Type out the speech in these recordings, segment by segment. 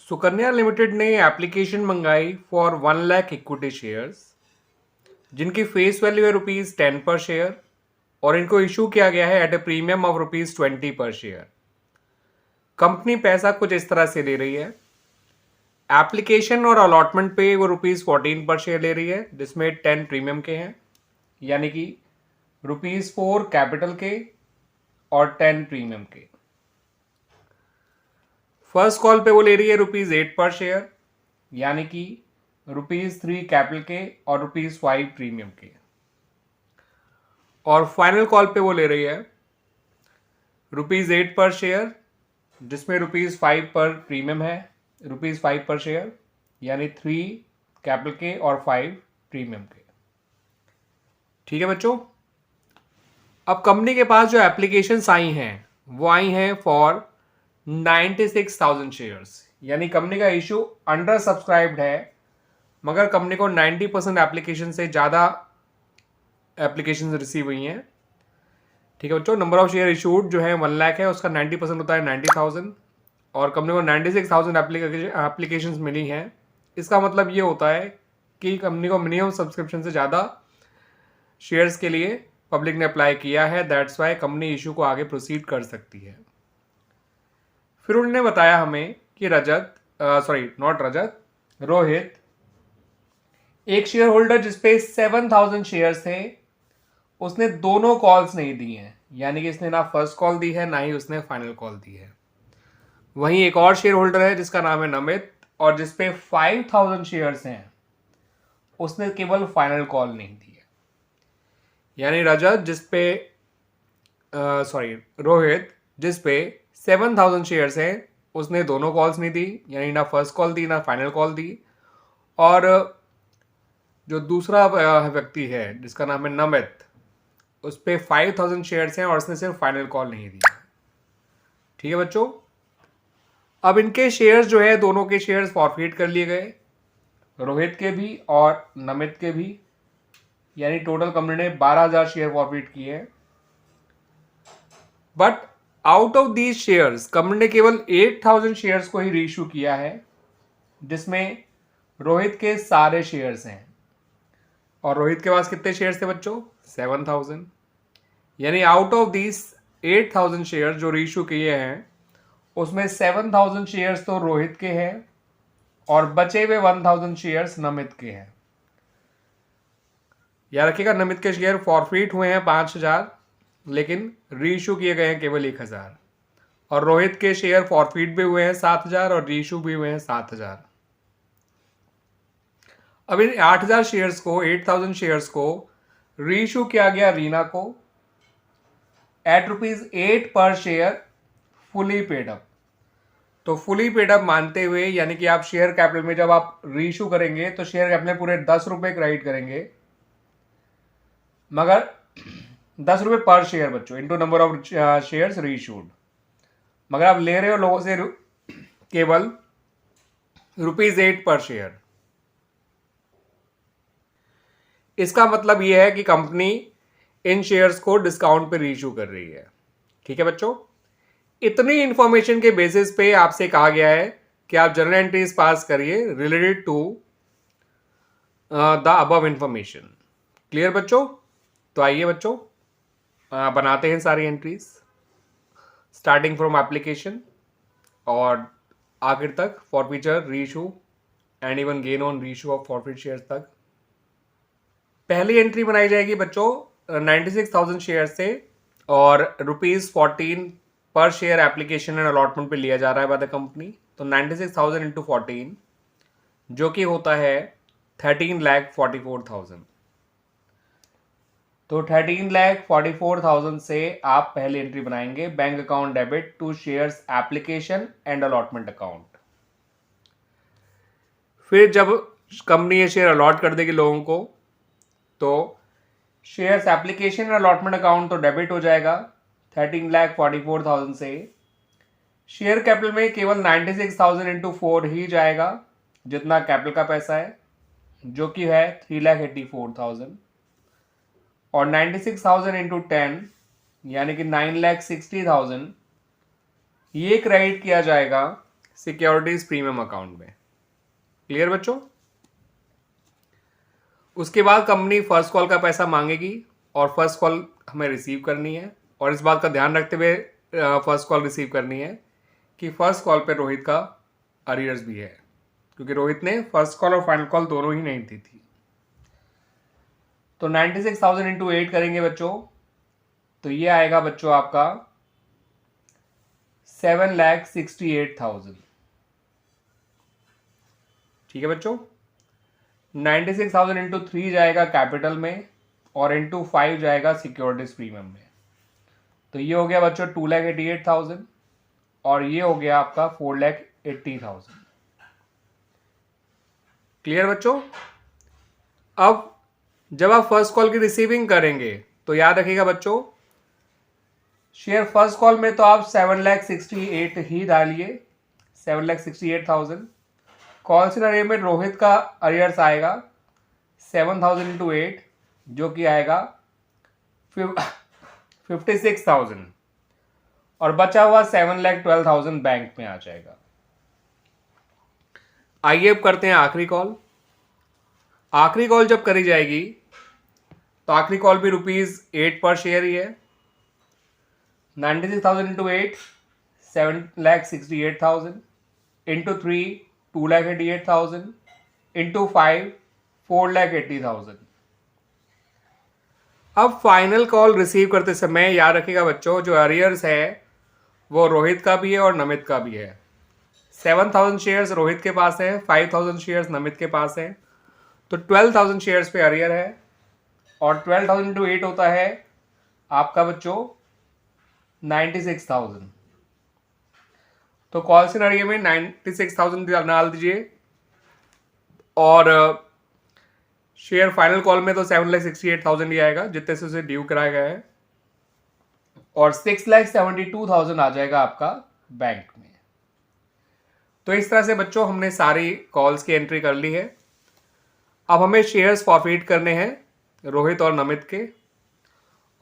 Sukanya limited ने application मंगाई for 1 lakh equity shares जिनकी फेस वैल्यू है ₹10 पर शेयर और इनको इशू किया गया है एट ए प्रीमियम ऑफ ₹20 पर शेयर। कंपनी पैसा कुछ इस तरह से ले रही है। एप्लीकेशन और अलॉटमेंट पे वो ₹14 पर शेयर ले रही है जिसमें 10 प्रीमियम के हैं, यानी कि ₹4 कैपिटल के और 10 प्रीमियम के। फर्स्ट कॉल पे वो ले रही है ₹8 पर शेयर, यानी कि ₹3 कैपिटल के और ₹5 प्रीमियम के। और फाइनल कॉल पे वो ले रही है ₹8 पर शेयर जिसमें ₹5 पर प्रीमियम है, ₹5 पर शेयर यानी 3 कैपिटल के और 5 प्रीमियम के। ठीक है बच्चों, अब कंपनी के पास जो एप्लीकेशंस आई हैं वो आई हैं फॉर 96,000 शेयर्स, यानी कंपनी का इशू अंडर सब्सक्राइब्ड है, मगर कंपनी को 90% एप्लीकेशन से ज़्यादा एप्लीकेशन रिसीव हुई हैं। ठीक है बच्चों, नंबर ऑफ शेयर इशूड जो है 1 लाख है, उसका 90% होता है 90,000 और कंपनी को 96,000 एप्लीकेशंस मिली हैं। इसका मतलब ये होता है कि कंपनी को मिनिमम सब्सक्रिप्शन से ज़्यादा शेयर्स के लिए पब्लिक ने अप्लाई किया है। दैट्स वाई कंपनी इशू को आगे प्रोसीड कर सकती है। फिर उन्होंने बताया हमें कि रोहित एक शेयर होल्डर जिसपे 7,000 शेयर्स थे, उसने दोनों कॉल्स नहीं दी हैं, यानी कि इसने ना फर्स्ट कॉल दी है ना ही उसने फाइनल कॉल दी है। वहीं एक और शेयर होल्डर है जिसका नाम है नमित और जिसपे 5,000 शेयर्स हैं, उसने केवल फाइनल कॉल नहीं दी है। यानी रोहित जिसपे 7,000 शेयर्स हैं, उसने दोनों कॉल्स नहीं दी, यानी ना फर्स्ट कॉल दी ना फाइनल कॉल दी। और जो दूसरा व्यक्ति है जिसका नाम है नमित, उस पर 5,000 शेयर्स हैं और उसने सिर्फ फाइनल कॉल नहीं दी। ठीक है बच्चों, अब इनके शेयर्स जो है दोनों के शेयर्स फॉरफिट कर लिए गए, रोहित के भी और नमित के भी, यानी टोटल कंपनी ने 12,000 शेयर फॉरफिट किए हैं। But out of these shares company ने केवल 8,000 शेयर्स को ही रीइश्यू किया है, जिसमें रोहित के सारे शेयर्स हैं। और रोहित के पास कितने शेयर्स थे बच्चों? 7,000। यानी आउट ऑफ दीज 8,000 शेयर्स जो रीइश्यू किए हैं, उसमें 7,000 शेयर्स तो रोहित के हैं और बचे हुए 1,000 शेयर्स नमित के हैं। याद रखिएगा, नमित के शेयर फॉरफिट हुए हैं 5,000, लेकिन रीइश्यू किए गए हैं केवल 1,000। और रोहित के शेयर फॉरफिट भी हुए हैं 7,000 और रीइश्यू भी हुए हैं 7,000। अब इन 8,000 शेयर्स को 8,000 शेयर्स को रीइश्यू किया गया रीना को एट ₹8 पर शेयर फुली पेड अप। तो फुली पेड अप मानते हुए, यानी कि आप शेयर कैपिटल में जब आप रीइश्यू करेंगे तो शेयर कैपिटल में पूरे ₹10 क्रेडिट करेंगे, मगर ₹10 पर शेयर बच्चों into number of shares reissued, मगर आप ले रहे हो लोगों से केवल ₹8 पर शेयर। इसका मतलब यह है कि कंपनी इन शेयर्स को डिस्काउंट पे रीइश्यू कर रही है। ठीक है बच्चों, इतनी इंफॉर्मेशन के बेसिस पे आपसे कहा गया है कि आप जर्नल एंट्रीज पास करिए related to the above information. Clear बच्चों? तो आइए बच्चों बनाते हैं सारी एंट्रीज स्टार्टिंग फ्रॉम एप्लीकेशन और आखिर तक forfeiture, reissue and even gain on reissue of forfeit shares तक। पहली एंट्री बनाई जाएगी बच्चों 96,000 शेयर से और ₹14 पर शेयर एप्लीकेशन एंड अलॉटमेंट पे लिया जा रहा है बाय द कंपनी। तो 96,000 इंटू 14 जो कि होता है 13,44,000। तो 13,44,000 से आप पहली एंट्री बनाएंगे, bank account debit to shares application and allotment account. फिर जब कंपनी ये शेयर अलॉट कर देगी लोगों को, तो shares application and allotment account तो डेबिट हो जाएगा 13,44,000 से। शेयर कैपिटल में केवल 96,000 इंटू 4 ही जाएगा, जितना कैपिटल का पैसा है, जो कि है 3,84,000। और 96,000 इंटू 10 यानी कि 9,60,000 ये क्रेडिट किया जाएगा सिक्योरिटीज प्रीमियम अकाउंट में। क्लियर बच्चों? उसके बाद कंपनी फर्स्ट कॉल का पैसा मांगेगी और फर्स्ट कॉल हमें रिसीव करनी है, और इस बात का ध्यान रखते हुए फर्स्ट कॉल रिसीव करनी है कि फर्स्ट कॉल पे रोहित का अरियर्स भी है, क्योंकि रोहित ने फर्स्ट कॉल और फाइनल कॉल दोनों ही नहीं दी थी। तो 96,000 इंटू 8 करेंगे बच्चों, तो ये आएगा बच्चों आपका 7,68,000। ठीक है बच्चों? 96,000 इंटू 3 जाएगा कैपिटल में और इंटू 5 जाएगा सिक्योरिटीज प्रीमियम में। तो ये हो गया बच्चों 2,88,000 और ये हो गया आपका 4,80,000। क्लियर बच्चों? अब जब आप फर्स्ट कॉल की रिसीविंग करेंगे तो याद रखिएगा बच्चों, शेयर फर्स्ट कॉल में तो आप 7,68,000 ही डालिए, 7,68,000। कॉल सिनेरियो में रोहित का अरियर्स आएगा 7,000 इंटू 8, जो कि आएगा 56,000, और बचा हुआ 7,12,000 बैंक में आ जाएगा। आइए अब करते हैं आखिरी कॉल। आखिरी कॉल जब करी जाएगी तो आखिरी कॉल भी ₹8 पर शेयर ही है। 96,000 इंटू 8 7,68,000 इंटू 3 2,88,000 इंटू 5 4,80,000। अब फाइनल कॉल रिसीव करते समय याद रखिएगा बच्चों, जो अरियर्स है वो रोहित का भी है और नमित का भी है। 7,000 शेयर्स रोहित के पास है, 5,000 शेयर्स नमित के पास है, तो 12,000 शेयर्स पे अरियर है, और 12,000 इंटू 8 होता है आपका बच्चों 96,000। तो कॉल सिनेरियो में 96,000 डाल दीजिए, और शेयर फाइनल कॉल में तो 7,68,000 ही आएगा जितने से उसे ड्यू कराया गया है, और 6,72,000 आ जाएगा आपका बैंक में। तो इस तरह से बच्चों हमने सारी कॉल्स की एंट्री कर ली है। अब हमें शेयर्स फॉरफिट करने हैं रोहित और नमित के,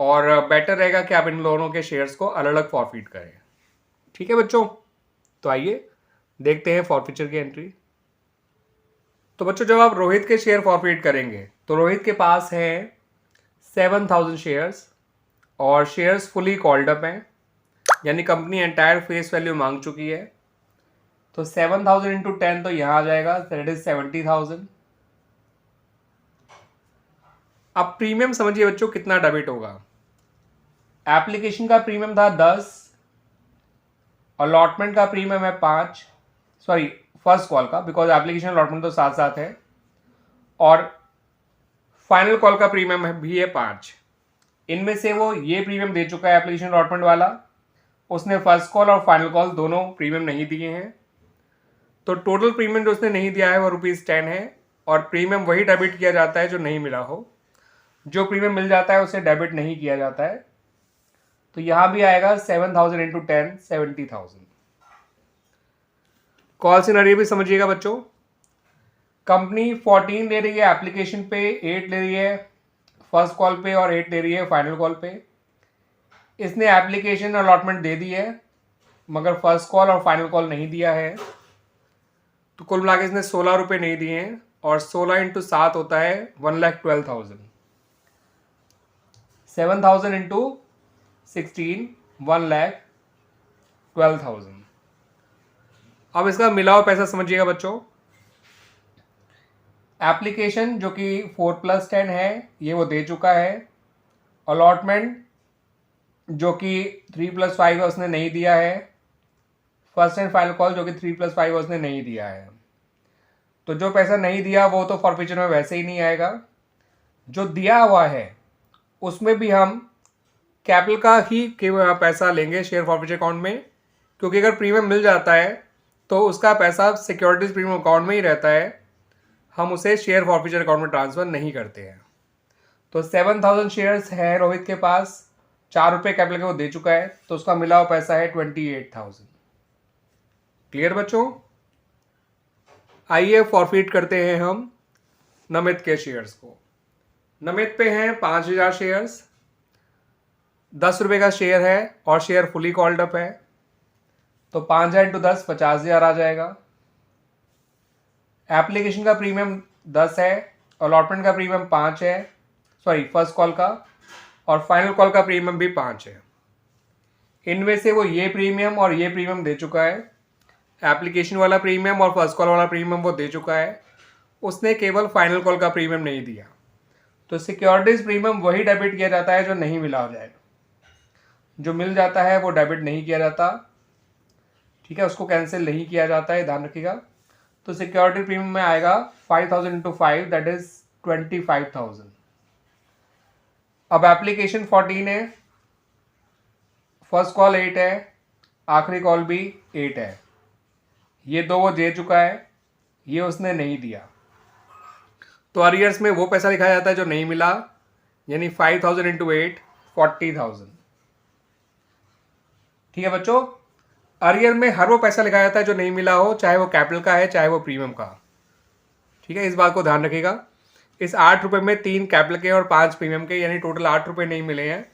और बेटर रहेगा कि आप इन दोनों के शेयर्स को अलग अलग फॉरफिट करें। ठीक है बच्चों? तो आइए देखते हैं फॉरफिचर की एंट्री। तो बच्चों जब आप रोहित के शेयर फॉरफिट करेंगे तो रोहित के पास है 7,000 शेयर्स, और शेयर्स फुली कॉल्ड अप हैं, यानी कंपनी एंटायर फेस वैल्यू मांग चुकी है। तो 7,000 इंटू 10 तो यहाँ आ जाएगा, दैट इज 70,000। अब प्रीमियम समझिए बच्चों कितना डेबिट होगा। एप्लीकेशन का प्रीमियम था 10, अलॉटमेंट का प्रीमियम है 5, सॉरी फर्स्ट कॉल का, बिकॉज एप्लीकेशन अलॉटमेंट तो साथ साथ है, और फाइनल कॉल का प्रीमियम भी है 5। इनमें से वो ये प्रीमियम दे चुका है एप्लीकेशन अलॉटमेंट वाला, उसने फर्स्ट कॉल और फाइनल कॉल दोनों प्रीमियम नहीं दिए हैं। तो टोटल प्रीमियम जो उसने नहीं दिया है वो ₹10 है, और प्रीमियम वही डेबिट किया जाता है जो नहीं मिला हो। जो प्रीमियम मिल जाता है उसे डेबिट नहीं किया जाता है। तो यहां भी आएगा 7,000 इंटू 10 70,000। कॉल सिनेरियो भी समझिएगा बच्चों, कंपनी 14 ले रही है एप्लीकेशन पे, 8 ले रही है फर्स्ट कॉल पे और 8 ले रही है फाइनल कॉल पे। इसने एप्लीकेशन अलॉटमेंट दे दी है मगर फर्स्ट कॉल और फाइनल कॉल नहीं दिया है, तो कुल मिला के इसने 16 रुपये नहीं दिए हैं, और 16 इंटू 7 होता है 1,12,000। 7,000 इंटू 16 1,12,000। अब इसका मिला हुआ पैसा समझिएगा बच्चों, एप्लीकेशन जो कि 4+10 है ये वो दे चुका है, अलॉटमेंट जो कि 3+5 है उसने नहीं दिया है, फर्स्ट एंड फाइनल कॉल जो कि 3+5 है उसने नहीं दिया है। तो जो पैसा नहीं दिया वो तो फॉरफिचर में वैसे ही नहीं आएगा। जो दिया हुआ है उसमें भी हम कैपिटल का ही पैसा लेंगे शेयर फॉरफिचर अकाउंट में, क्योंकि अगर प्रीमियम मिल जाता है तो उसका पैसा सिक्योरिटीज प्रीमियम अकाउंट में ही रहता है, हम उसे शेयर फॉरफिचर अकाउंट में ट्रांसफर नहीं करते हैं। तो 7,000 शेयर्स है रोहित के पास, 4 रुपये कैपिटल के वो दे चुका है, तो उसका मिला हुआ पैसा है 28,000। क्लियर बच्चों? आइए फॉरफिट करते हैं हम नमित के शेयर्स को। नमित पे हैं 5,000 शेयर्स, 10 रुपये का शेयर है और शेयर फुली कॉल्ड अप है। तो 5,000 इंटू 10 50,000 आ जाएगा। एप्लीकेशन का प्रीमियम 10 है, अलॉटमेंट का प्रीमियम 5 है, सॉरी फर्स्ट कॉल का, और फाइनल कॉल का प्रीमियम भी 5 है। इनमें से वो ये प्रीमियम और ये प्रीमियम दे चुका है, एप्लीकेशन वाला प्रीमियम और फर्स्ट कॉल वाला प्रीमियम वो दे चुका है, उसने केवल फाइनल कॉल का प्रीमियम नहीं दिया। तो सिक्योरिटीज प्रीमियम वही डेबिट किया जाता है जो नहीं मिला हो जाएगा, जो मिल जाता है वो डेबिट नहीं किया जाता, ठीक है, उसको कैंसिल नहीं किया जाता है, ध्यान रखिएगा। तो सिक्योरिटी प्रीमियम में आएगा 5,000 इंटू 5 दैट इज 25,000। अब एप्लीकेशन 14 है, फर्स्ट कॉल 8 है, आखिरी कॉल भी 8 है, ये दो वो दे चुका है, ये उसने नहीं दिया। तो अरियर्स में वो पैसा लिखा जाता है जो नहीं मिला, यानी 5,000 इंटू 8 40,000। ठीक है बच्चों, अरियर में हर वो पैसा लिखा जाता है जो नहीं मिला हो, चाहे वो कैपिटल का है चाहे वो प्रीमियम का। ठीक है, इस बात को ध्यान रखिएगा। इस 8 रुपये में 3 कैपिटल के और 5 प्रीमियम के, यानी टोटल 8 रुपये नहीं मिले हैं।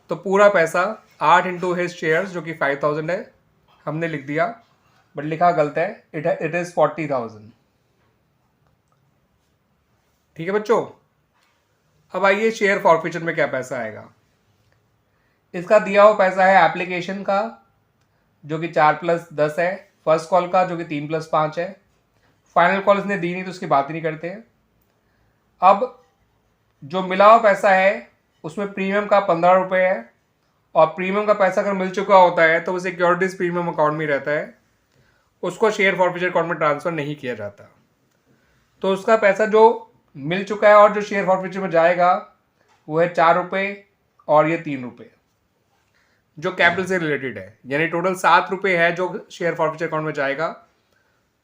तो पूरा पैसा 8 इंटू हिज शेयर्स जो कि 5,000 है हमने लिख दिया, बट लिखा गलत है, इट इज 40,000। ठीक है बच्चों, अब आइए शेयर फॉरफीचर में क्या पैसा आएगा। इसका दिया हुआ पैसा है एप्लीकेशन का जो कि 4 + 10 है, फर्स्ट कॉल का जो कि 3 + 5 है, फाइनल कॉल इसने दी नहीं तो उसकी बात ही नहीं करते हैं। अब जो मिला हुआ पैसा है उसमें प्रीमियम का 15 रुपये है, और प्रीमियम का पैसा अगर मिल चुका होता है तो वो सिक्योरिटीज प्रीमियम अकाउंट में रहता है, उसको शेयर फॉरफीचर अकाउंट में ट्रांसफर नहीं किया जाता। तो उसका पैसा जो मिल चुका है और जो शेयर फॉरफीचर में जाएगा वो है 4 रुपये और ये 3 रुपये जो कैपिटल से रिलेटेड है, यानी टोटल 7 रुपये है जो शेयर फॉरफीचर अकाउंट में जाएगा,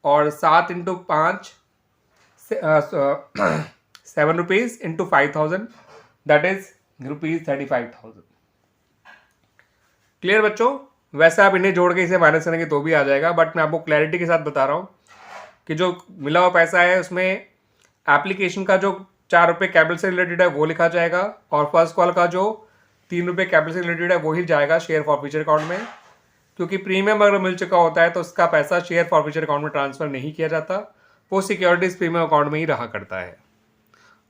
और 7 into 5 7 rupees into 5,000 that is ₹35,000। Clear बच्चों, वैसे आप इन्हें जोड़ के इसे माइनस करेंगे तो भी आ जाएगा, बट मैं आपको क्लैरिटी के साथ बता रहा हूँ कि जो मिला हुआ पैसा है उसमें एप्लीकेशन का जो 4 रुपये कैपिटल से रिलेटेड है वो लिखा जाएगा, और फर्स्ट कॉल का जो 3 रुपये कैपिटल से रिलेटेड है वही जाएगा शेयर फॉरफीचर अकाउंट में, क्योंकि प्रीमियम अगर मिल चुका होता है तो उसका पैसा शेयर फॉरफीचर अकाउंट में ट्रांसफर नहीं किया जाता, वो सिक्योरिटीज प्रीमियम अकाउंट में ही रहा करता है,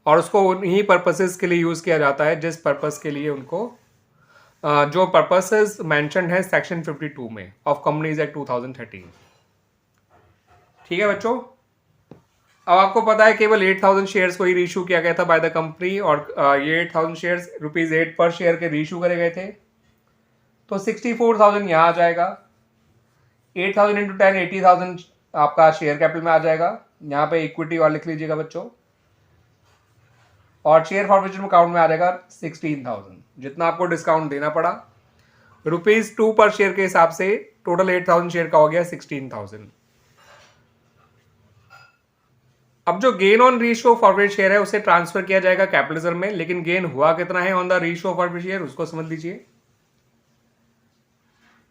और उसको उन्हीं पर्पसेस के लिए यूज़ किया जाता है जिस पर्पस के लिए उनको जो पर्पसेस मेंशन्ड है सेक्शन 52 में ऑफ कंपनीज एक्ट 2013। ठीक है बच्चों, अब आपको पता है केवल 8,000 शेयर्स को ही रीइशू किया गया था बाय द कंपनी, और ये 8,000 शेयर्स ₹8 पर शेयर के रीइशू करे गए थे। तो 64,000 यहाँ आ जाएगा, 8,000 इंटू 10 80,000 आपका शेयर कैपिटल में आ जाएगा, यहाँ पे इक्विटी और लिख लीजिएगा बच्चों, और शेयर फॉरफीचर अकाउंट में आ जाएगा 16,000, जितना आपको डिस्काउंट देना पड़ा ₹2 पर शेयर के हिसाब से टोटल 8,000 शेयर का हो गया 16,000। अब जो gain on reissue forward share है उसे ट्रांसफर किया जाएगा कैपिटलिज्म में, लेकिन गेन हुआ कितना है on the reissue forward share उसको समझ लीजिए।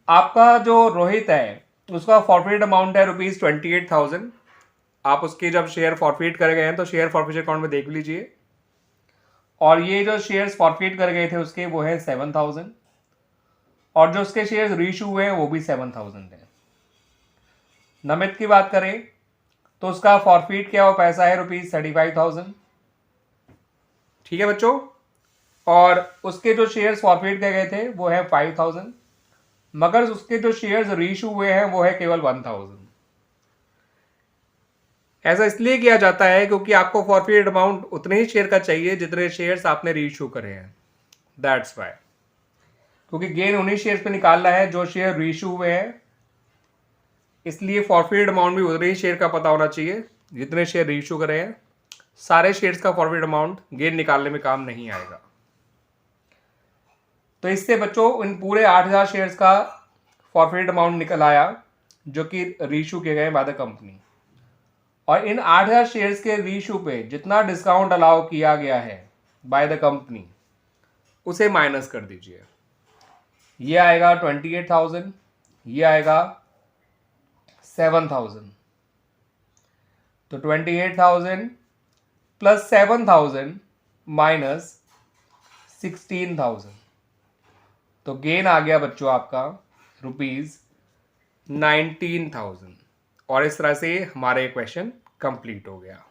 आपका जो रोहित है उसका फॉरफीट अमाउंट है ₹28,000, आप उसके जब शेयर फॉरफीट करे गए हैं तो शेयर फॉरफीचर अकाउंट में देख लीजिए, और ये जो शेयर्स फॉरफीट करे गए थे उसके वो है 7,000, और जो उसके शेयर्स रीइशू हुए हैं वो भी 7,000 है। नमित की बात करें तो उसका फॉरफीट किया हुआ पैसा है ₹35,000। ठीक है बच्चों, और उसके जो शेयर्स फॉरफीट किए गए थे वो है 5,000, मगर उसके जो शेयर्स रीइशू हुए हैं वो है केवल 1,000। ऐसा इसलिए किया जाता है क्योंकि आपको फॉरफीट अमाउंट उतने ही शेयर का चाहिए जितने शेयर्स आपने रीइशू करे हैं, दैट्स वाई, क्योंकि गेन उन्हीं शेयर्स पे निकालना है जो शेयर रीइशू हुए हैं, इसलिए फॉरफीट अमाउंट भी उतने ही शेयर का पता होना चाहिए जितने शेयर रीइशू करे हैं। सारे शेयर्स का फॉरफीट अमाउंट गेन निकालने में काम नहीं आएगा। तो इससे बच्चों इन पूरे 8,000 शेयर्स का फॉरफीट अमाउंट निकल आया जो कि रीइशू किए गए बाय द कंपनी, और इन 8,000 शेयर्स के रीइशू पे जितना डिस्काउंट अलाउ किया गया है बाय द कंपनी उसे माइनस कर दीजिए। ये आएगा 28,000, ये आएगा 7,000, तो 28,000 प्लस 7,000 माइनस 16,000, तो गेन आ गया बच्चों आपका 19,000। और इस तरह से हमारा ये क्वेश्चन कंप्लीट हो गया।